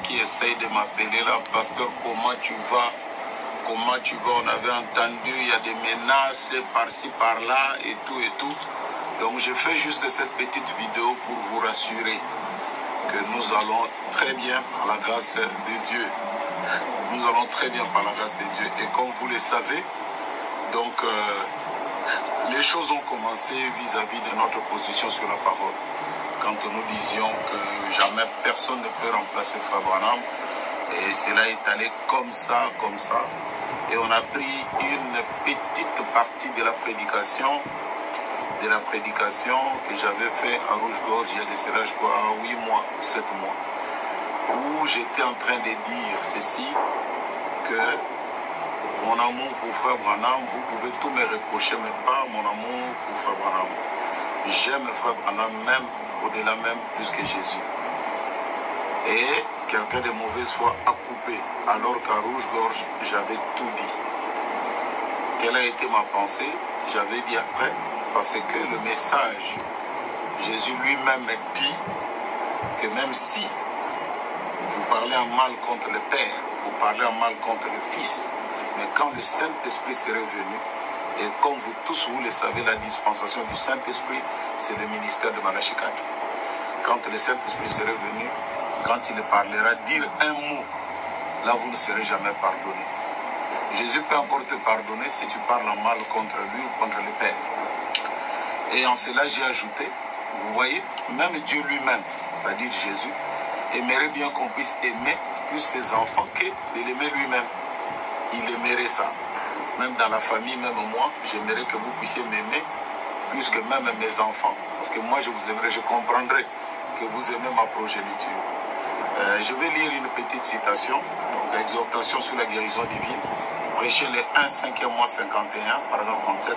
Qui essaye de m'appeler là, pasteur, comment tu vas? Comment tu vas? On avait entendu, il y a des menaces par-ci, par-là et tout et tout. Donc je fais juste cette petite vidéo pour vous rassurer que nous allons très bien par la grâce de Dieu. Nous allons très bien par la grâce de Dieu. Et comme vous le savez, donc les choses ont commencé vis-à-vis de notre position sur la parole. Quand nous disions que jamais personne ne peut remplacer Frère Branham. Et cela est allé comme ça, comme ça. Et on a pris une petite partie de la prédication que j'avais fait à Rouge-Gorge il y a de cela, je crois, 8 mois ou 7 mois, où j'étais en train de dire ceci, que mon amour pour Frère Branham, vous pouvez tout me reprocher, mais pas mon amour pour Frère Branham. J'aime Frère Branham même, au-delà même, plus que Jésus. Et quelqu'un de mauvaise foi a coupé, alors qu'à Rouge-Gorge, j'avais tout dit. Quelle a été ma pensée? J'avais dit après, parce que le message, Jésus lui-même dit que même si vous parlez en mal contre le Père, vous parlez en mal contre le Fils, mais quand le Saint-Esprit serait venu, et comme vous tous vous le savez, la dispensation du Saint-Esprit, c'est le ministère de Malachi 4. Quand le Saint-Esprit serait venu, quand il parlera, dire un mot, là vous ne serez jamais pardonné. Jésus peut encore te pardonner si tu parles en mal contre lui ou contre le Père. Et en cela j'ai ajouté, vous voyez, même Dieu lui-même, c'est-à-dire Jésus, aimerait bien qu'on puisse aimer plus ses enfants que de l'aimer lui-même. Il aimerait ça. Même dans la famille, même moi, j'aimerais que vous puissiez m'aimer plus que même mes enfants. Parce que moi je vous aimerais, je comprendrais que vous aimez ma progéniture. Je vais lire une petite citation, donc exhortation sur la guérison divine, prêchez les 1 5e mois 51, paragraphe 37,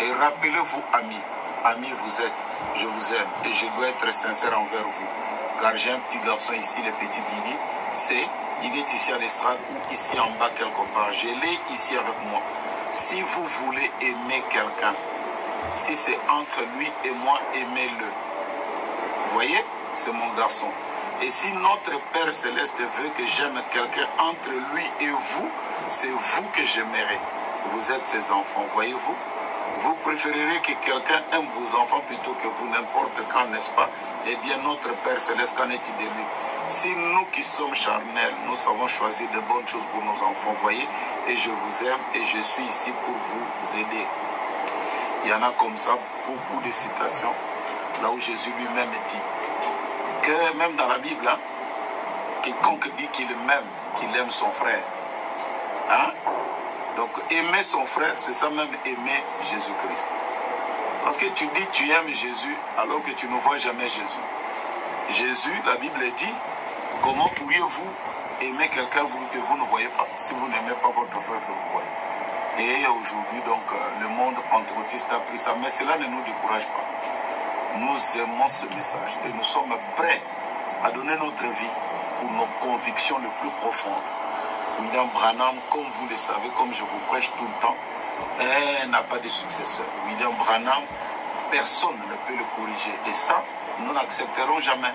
et rappelez-vous amis, amis vous êtes, je vous aime, et je dois être sincère envers vous, car j'ai un petit garçon ici, le petit Billy, il est ici à l'estrade ou ici en bas quelque part, je l'ai ici avec moi. Si vous voulez aimer quelqu'un, si c'est entre lui et moi, aimez-le. Vous voyez, c'est mon garçon. Et si notre Père Céleste veut que j'aime quelqu'un entre lui et vous, c'est vous que j'aimerai. Vous êtes ses enfants, voyez-vous? Vous préférerez que quelqu'un aime vos enfants plutôt que vous, n'importe quand, n'est-ce pas? Eh bien, notre Père Céleste, qu'en est-il de lui? Si nous qui sommes charnels, nous savons choisir de bonnes choses pour nos enfants, voyez? Et je vous aime et je suis ici pour vous aider. Il y en a comme ça beaucoup de citations, là où Jésus lui-même dit que même dans la Bible, hein, quiconque dit qu'il m'aime, qu'il aime son frère. Hein? Donc aimer son frère, c'est ça même aimer Jésus-Christ. Parce que tu dis tu aimes Jésus alors que tu ne vois jamais Jésus. Jésus, la Bible dit, comment pourriez-vous aimer quelqu'un que vous ne voyez pas si vous n'aimez pas votre frère que vous voyez? Et aujourd'hui, donc, le monde pentecôtiste a pris ça, mais cela ne nous décourage pas. Nous aimons ce message et nous sommes prêts à donner notre vie pour nos convictions les plus profondes. William Branham, comme vous le savez, comme je vous prêche tout le temps, n'a pas de successeur. William Branham, personne ne peut le corriger. Et ça, nous n'accepterons jamais.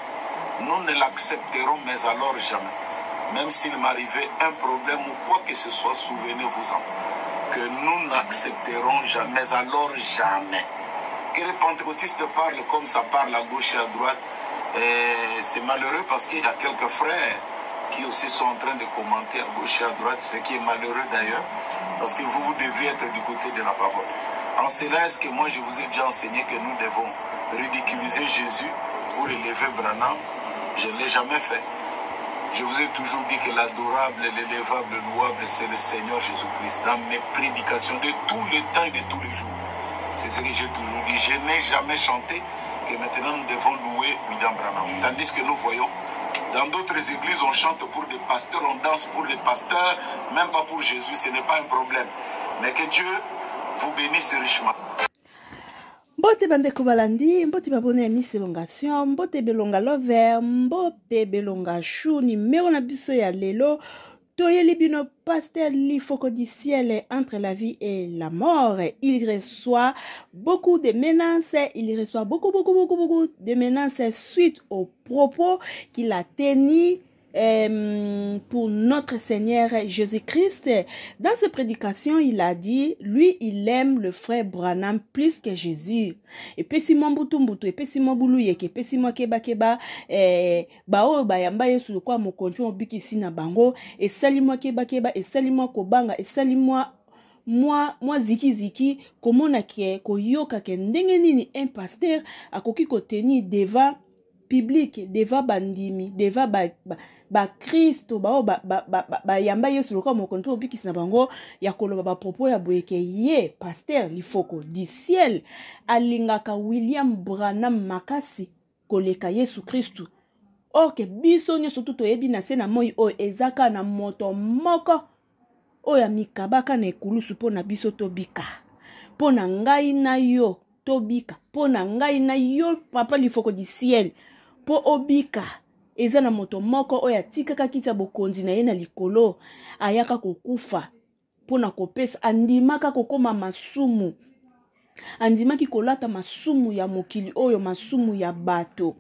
Nous ne l'accepterons, mais alors jamais. Même s'il m'arrivait un problème ou quoi que ce soit, souvenez-vous-en, que nous n'accepterons jamais, alors jamais. Que les pentecôtistes parlent comme ça parle à gauche et à droite, c'est malheureux parce qu'il y a quelques frères qui aussi sont en train de commenter à gauche et à droite, ce qui est malheureux d'ailleurs, parce que vous devriez être du côté de la parole. En cela, est-ce que moi je vous ai déjà enseigné que nous devons ridiculiser Jésus pour élever Branham? Je ne l'ai jamais fait. Je vous ai toujours dit que l'adorable, l'élevable, le louable, c'est le Seigneur Jésus-Christ. Dans mes prédications de tous les temps et de tous les jours. C'est ce que j'ai toujours dit. Je n'ai jamais chanté que maintenant nous devons louer William Branham. Tandis que nous voyons, dans d'autres églises, on chante pour des pasteurs, on danse pour des pasteurs, même pas pour Jésus, ce n'est pas un problème. Mais que Dieu vous bénisse richement. Mbote bandeko balandi, mbote babone Miss Elongation, mbote belonga lover, mbote belonga chou, numéro na biso ya lelo. Toyeli bino pasteur Lifoko du ciel entre la vie et la mort. Il reçoit beaucoup de menaces. Il reçoit beaucoup de menaces suite aux propos qu'il a tenus pour notre Seigneur Jésus-Christ. Dans ses prédications, il a dit, lui, il aime le frère Branham plus que Jésus. Et puis si mon boutou, et puis si mon boulou yeke, et puis si mon keba, bao bayamba yesu kwa mo kontu obiki sina bango, et sali moi keba, et sali moi kobanga, et sali moi ziki komona ke koyoka ke ndenge nini un pasteur akoki ko tenir devant public, devant bandimi, devant ba Kristo ba yamba yesu loka mo kontu obiki sina bango ya koloba ba propos ya boyeke ye pasteur lifoko du ciel alingaka William Branham makasi koleka Yesu Kristu. Or ke biso nyoso tuto yebi na se na moi o ezaka na moto moko oya mikabaka na ekulusu po na biso tobika. Po na ngai na yo tobika. Po na ngai na yo papa lifoko du ciel. Po obika. Eza na moto moko oya tikaka kita bokonzi na ye na likolo. Ayaka kokufa. Po na kopesa. Andimaka kokoma masumu. Andimaki kolata masumu ya mokili oyo masumu ya bato.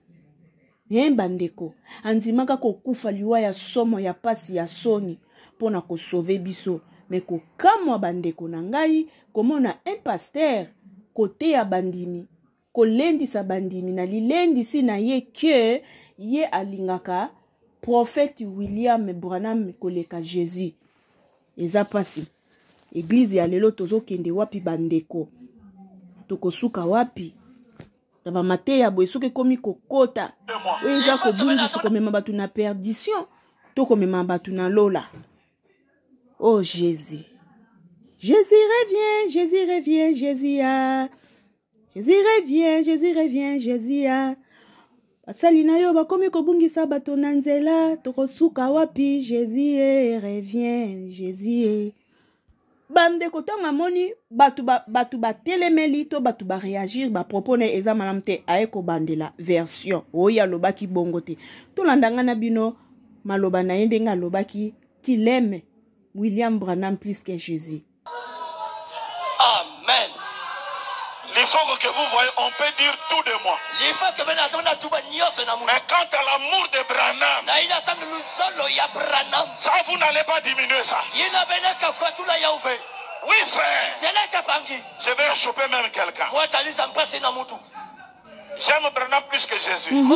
Bandeko. Andimaka kokufa liwa ya somo ya pasi ya soni. Pona ko sauver biso mais ko kamwa bandeko na ngai komona un pasteur côté ya bandimi ko lendi sa bandimi na lilendi si na ye ke ye alingaka prophète William Branham koleka Jésus eza pasi église ya lelo tozo kende wapi bandeko tokosuka wapi na ba mateya boesuke komi kokota eza ko bungisa komema batu na perdition to komema batu na lola. Oh Jésus. Jésus revient, Jésus revient, Jésus a. Jésus revient, Jésus revient, Jésus a. Asali na yo bakomi kobungisa bato na nzela, tokosuka wapi, Jésus revient, Jésus. Bande kotonga moni batu ba telemeli to batu ba réagir ba propone eza malamte aeko bandela version. Oya lobaki bongote. To landanga na bino maloba na yendenga lobaki qu'il aime William Branham plus que Jésus. Amen. Les fois que vous voyez, on peut dire tout de moi. Mais quant à l'amour de Branham, ça vous n'allez pas diminuer ça. Oui frère. Je vais choper même quelqu'un. J'aime Branham plus que Jésus. Il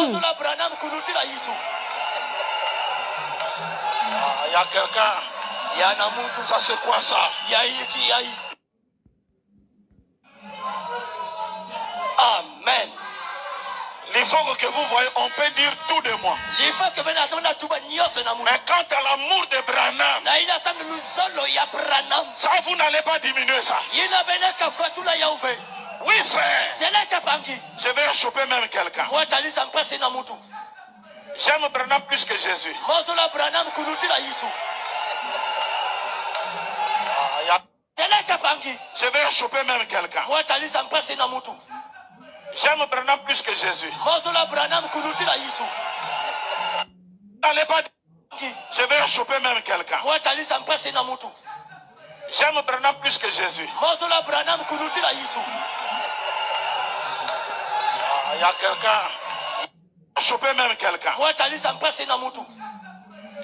y a quelqu'un. Ça c'est quoi ça? Amen. Les fois que vous voyez, on peut dire tout de moi. Mais quant à l'amour de Branham, ça vous n'allez pas diminuer ça. Oui frère. Je vais choper même quelqu'un. J'aime Branham plus que Jésus. Je vais choper même quelqu'un. J'aime Branham plus que Jésus. N'allez pas. Je vais choper même quelqu'un. J'aime Branham plus que Jésus. Il y a quelqu'un. Choper même quelqu'un.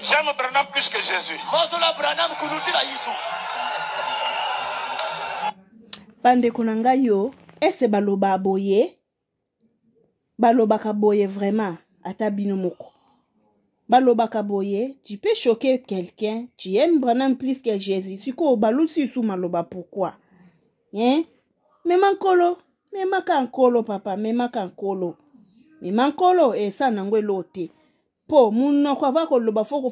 J'aime Branham plus que Jésus. Bande konanga yo, ese baloba boye, baloba kaboye vraiment, ata bino moko. Baloba kaboye, tu peux choquer quelqu'un, tu aimes Branham plus que Jésus. Siko balou si sou maloba pourquoi? Hein? Memankolo, memakankolo papa, memakankolo. Memankolo, e sa nangwe lote. Po, muno kwa vako loba foko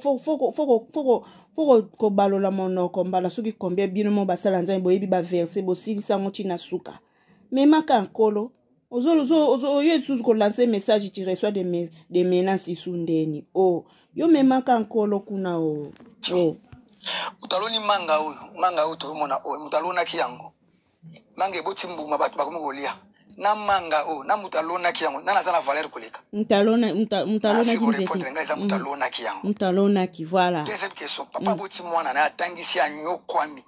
ko balola monoko mbala soki combien bino mo basala nzambe boyebi ba verser bosili sango china suka memaka nkolo ozo yesu ko lancer message tu reçois des menaces isundeni oh yo memaka nkolo kuna oh utaloni manga uyu to mona o mutalona kiyango mange botimbu mabatu bakomogolia na manga na mutalona kiyango na nazana valeur koleka mutalona kinzeki mutalona ki voilà deuxième question papa boti mwana na atangisi anyokwami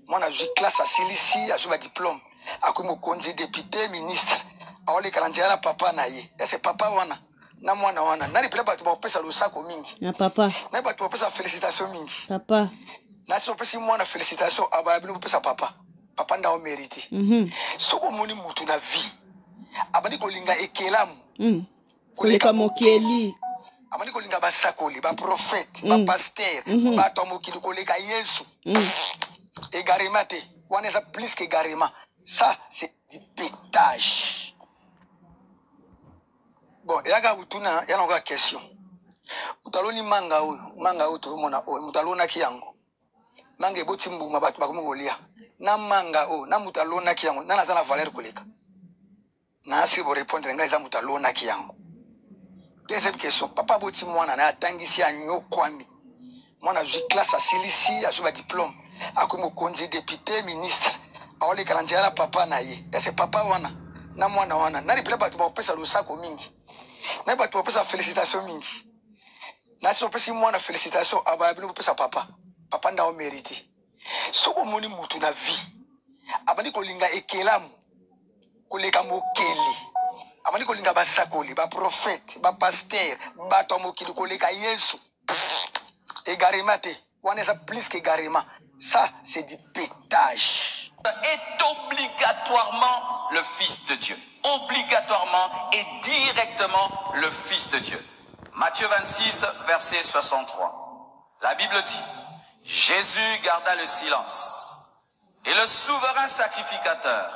mwana ju classe asilisi azu ba diplôme akomo konzi député ministre awole kalandiara papa na ye ese papa wana na mwana wana nani pele bato bapesa lusako mingi na papa na bato bapesa félicitation mingi papa na si opesi mwana félicitation abaya bino bopesa papa papa nda o mérité soko moni mutu na vie abandi kolinga ekelamu koleka mokeli abandi kolinga basakoli ba prophète ba pasteur bato mokili koleka Yesu égarement te wana eza plus que égarement ça c'est du pétage. Bon, il y a une question. Utaloni manga oyo to mona oyo mutalona kiyango. Manga eboti mbuma bato bakomogolia. Na manga oyo na mutalona kiyango na nazana valeur koleka. Na si vous répondre ngai za mutalona kiyango. Deuxième question, papa boti mwana na atangisi anyokwami. Mwana ju classe asilisi azuba diplôme. Akomo konzi député ministre. Aole kalantiara papa na ye. Ese papa wana na mwana wana. Na ripela bato bapesa lusako mingi. Na bato bapesa félicitation mingi. Na si opesi mwana félicitation abaya bino bopesa papa. Papa nda o mérité. Soko moni mutu na vie. Abandi kolinga ekelamu. Koleka mokeli. Abandi kolinga basakoli, ba prophète, ba pasteur, bato mokili koleka Yesu. Égarement te. Wana eza plus qu'égarement. Ça, c'est du pétage. Est obligatoirement le Fils de Dieu. Obligatoirement et directement le Fils de Dieu. Matthieu 26, verset 63. La Bible dit, Jésus garda le silence. Et le souverain sacrificateur,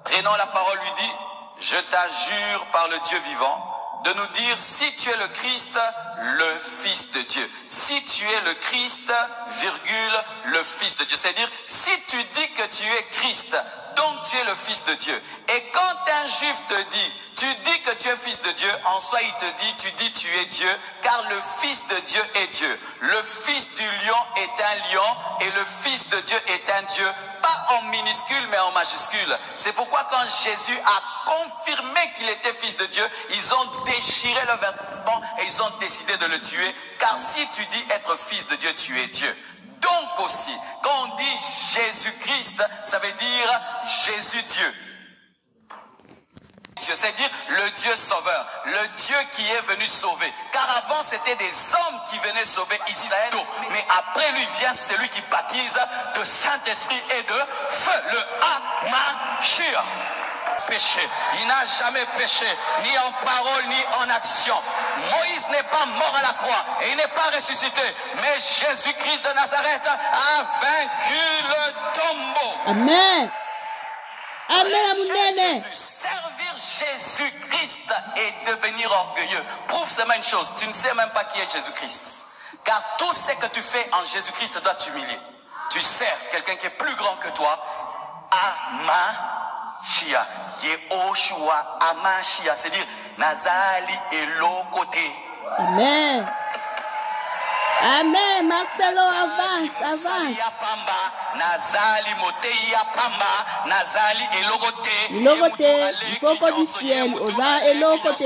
prenant la parole, lui dit, je t'adjure par le Dieu vivant, de nous dire si tu es le Christ, le Fils de Dieu. Si tu es le Christ, virgule, le Fils de Dieu. C'est-à-dire, si tu dis que tu es Christ, donc tu es le Fils de Dieu. Et quand un juif te dit, tu dis que tu es Fils de Dieu, en soi il te dit, tu dis tu es Dieu, car le Fils de Dieu est Dieu. Le Fils du lion est un lion et le Fils de Dieu est un Dieu. Pas en minuscule mais en majuscule. C'est pourquoi quand Jésus a confirmé qu'il était Fils de Dieu, ils ont déchiré le vêtement et ils ont décidé de le tuer. Car si tu dis être Fils de Dieu, tu es Dieu. Donc aussi, quand on dit Jésus-Christ, ça veut dire Jésus-Dieu. C'est-à-dire le Dieu sauveur, le Dieu qui est venu sauver. Car avant, c'était des hommes qui venaient sauver ici. Mais après lui vient celui qui baptise de Saint-Esprit et de feu, le Hamashia. Péché. Il n'a jamais péché, ni en parole, ni en action. Moïse n'est pas mort à la croix et il n'est pas ressuscité. Mais Jésus-Christ de Nazareth a vaincu le tombeau. Amen. Amen. Servir Jésus-Christ et devenir orgueilleux prouve seulement une chose, tu ne sais même pas qui est Jésus-Christ. Car tout ce que tu fais en Jésus-Christ doit t'humilier. Tu sers quelqu'un qui est plus grand que toi. Amashia. Yehoshua Amashia. C'est-à-dire Nazali et l'autre. Amen. Amen. Marcelo, avance. Nazali moteya pamba, Nazali elogote. Il faut qu'on dise ciel, osa elogote.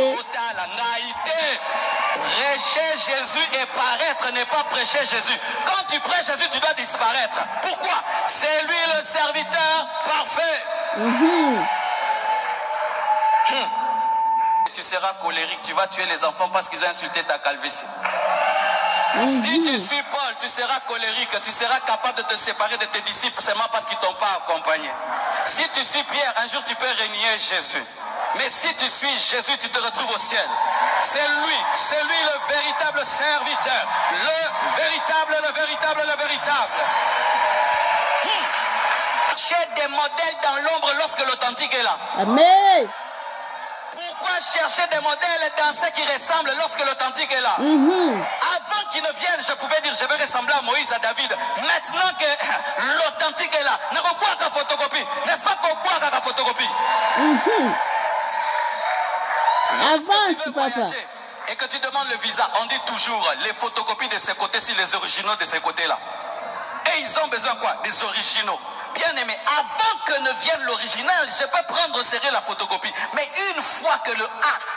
Prêcher Jésus et paraître n'est pas prêcher Jésus. Quand tu prêches Jésus, tu dois disparaître. Pourquoi? C'est lui le serviteur parfait. Tu seras colérique, tu vas tuer les enfants parce qu'ils ont insulté ta calvitie. Si tu suis Paul, tu seras colérique, tu seras capable de te séparer de tes disciples seulement parce qu'ils ne t'ont pas accompagné. Si tu suis Pierre, un jour tu peux renier Jésus. Mais si tu suis Jésus, tu te retrouves au ciel. C'est lui le véritable serviteur. Le véritable. Cherchez des modèles dans l'ombre lorsque l'authentique est là. Amen. Pourquoi chercher des modèles dans ce qui ressemble lorsque l'authentique est là? Avant qu'il ne vienne, je pouvais dire je vais ressembler à Moïse, à David. Maintenant que l'authentique est là, ne revois qu'à photocopie. N'est-ce pas qu'on voit qu'à photocopie? Avance, papa. Et que tu demandes le visa, on dit toujours les photocopies de ces côtés-ci, les originaux de ces côtés-là. Et ils ont besoin quoi? Des originaux. Bien aimé, avant que ne vienne l'original, je peux prendre au sérieux la photocopie. Mais une fois que le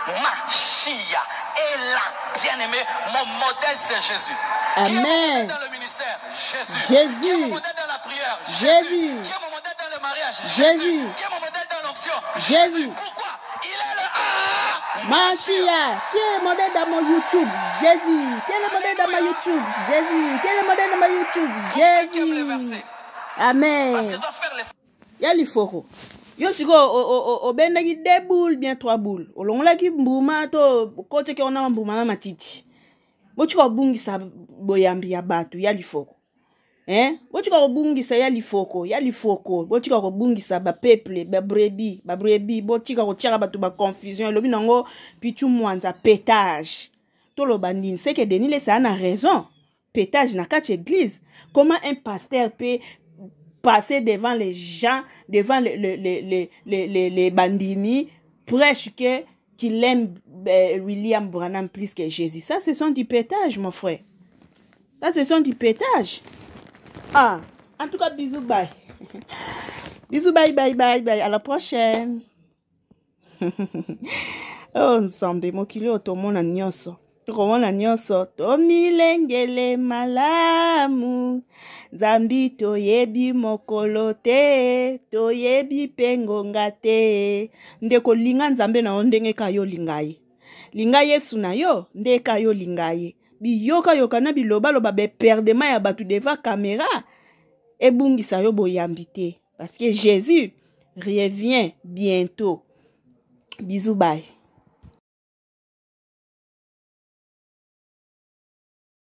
Hamashia est là, bien aimé, mon modèle c'est Jésus. Amen. Qui est mon modèle dans le ministère? Jésus. Qui est mon modèle dans la prière? Jésus. Qui est mon modèle dans le mariage? Jésus. Qui est mon modèle dans l'onction? Jésus. Pourquoi? Il est le Machia, qui est le modèle dans mon YouTube? Jésus. Qui est le modèle dans ma YouTube? Jésus. Qui est le modèle dans ma YouTube? Jésus. Amen. Ya lifoko. Yo siko o benda ki 2 boules bien 3 boules. O longola ki mbuma to kote ke ona mbuma na matiti. Bochiko bungisa boyambi ya batu ya lifoko. Bochiko bungisa ya lifoko. Bochiko bungisa ba peuple, ba brebi, bochiko ko tiaka batu ba confusion, lobi nango pichu mwanza pétage. To lo bandine, c'est que Denis ça a raison. Pétage na kati église. Comment un pasteur peut passer devant les gens, devant les bandini, prêche qu'il aime William Branham plus que Jésus. Ça, ce sont du pétage, mon frère. Ça, ce sont du pétage. Ah, en tout cas, bisous, bye. Bisous, bye. À la prochaine. Oh, ensemble, mon kilo, tout le monde a nyoso. Komona nyonso tomilengele malamu Zambi toyebi mokolo te toyebi pengonga te ndeko linga nzambe na ondenge kayo lingaye linga Yesu na yo nde kayo lingaye biyoka yokana biloba loba be perdema ya batu deva caméra ebungisa yo boyambi te parce que Jésus revient bientôt. Bisous, bye.